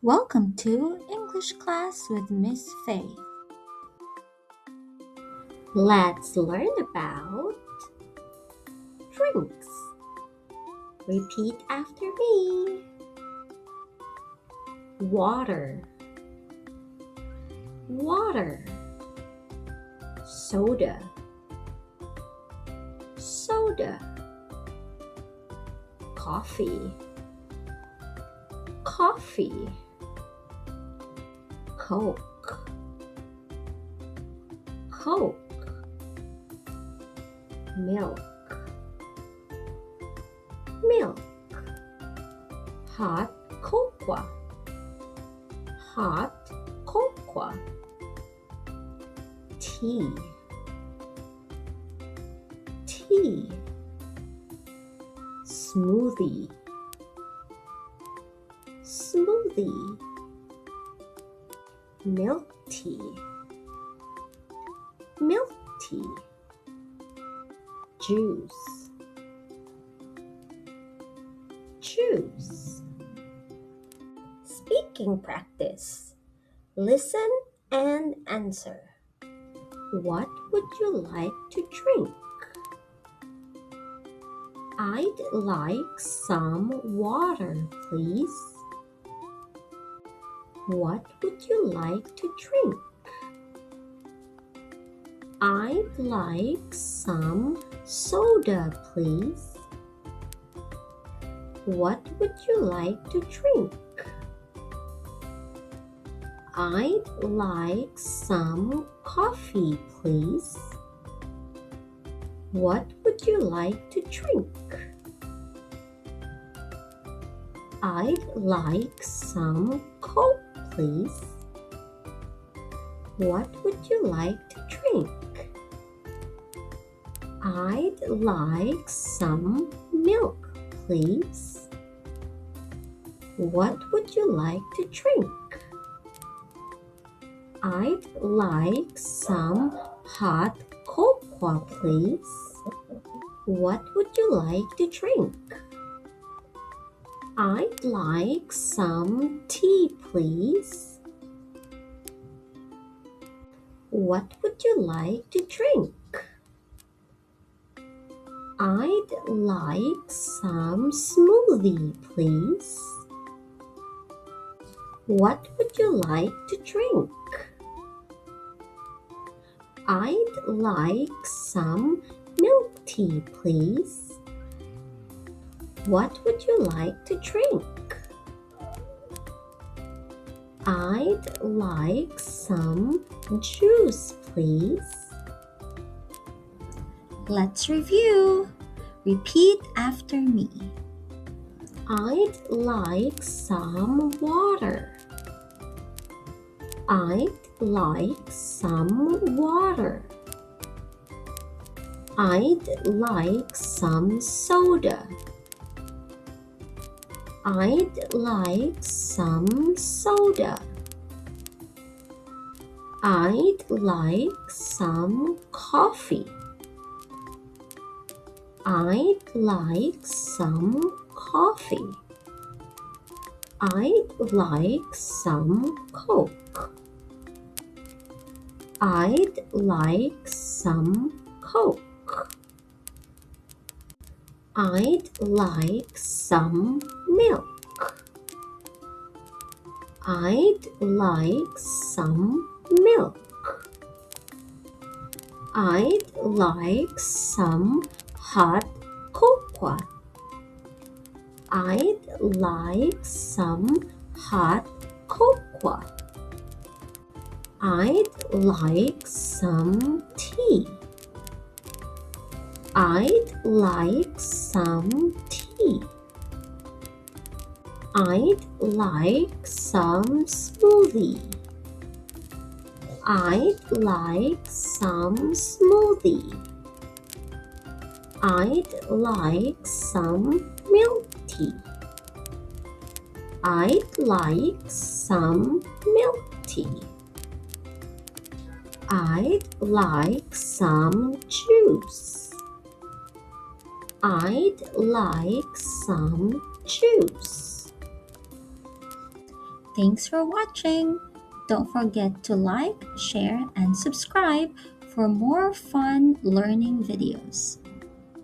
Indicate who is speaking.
Speaker 1: Welcome to English class with Miss Faith. Let's learn about drinks. Repeat after me. Water, water. Soda, soda. Coffee, coffee. Coke, Coke. Milk, milk. Hot cocoa, hot cocoa. Tea, tea. Smoothie, smoothie. Milk tea, milk tea. Juice, juice. Speaking practice. Listen and answer. What would you like to drink? I'd like some water, please. What would you like to drink? I'd like some soda, please. What would you like to drink? I'd like some coffee, please. What would you like to drink? I'd like some Coke, please. What would you like to drink? I'd like some milk, please. What would you like to drink? I'd like some hot cocoa, please. What would you like to drink? I'd like some tea, please. What would you like to drink? I'd like some smoothie, please. What would you like to drink? I'd like some milk tea, please. What would you like to drink? I'd like some juice, please. Let's review. Repeat after me. I'd like some water. I'd like some water. I'd like some soda. I'd like some soda. I'd like some coffee. I'd like some coffee. I'd like some Coke. I'd like some Coke. I'd like some milk. I'd like some milk. I'd like some hot cocoa. I'd like some hot cocoa. I'd like some tea. I'd like some tea. I'd like some smoothie. I'd like some smoothie. I'd like some milk tea. I'd like some milk tea. I'd like some juice. I'd like some juice.
Speaker 2: Thanks for watching. Don't forget to like, share, and subscribe for more fun learning videos.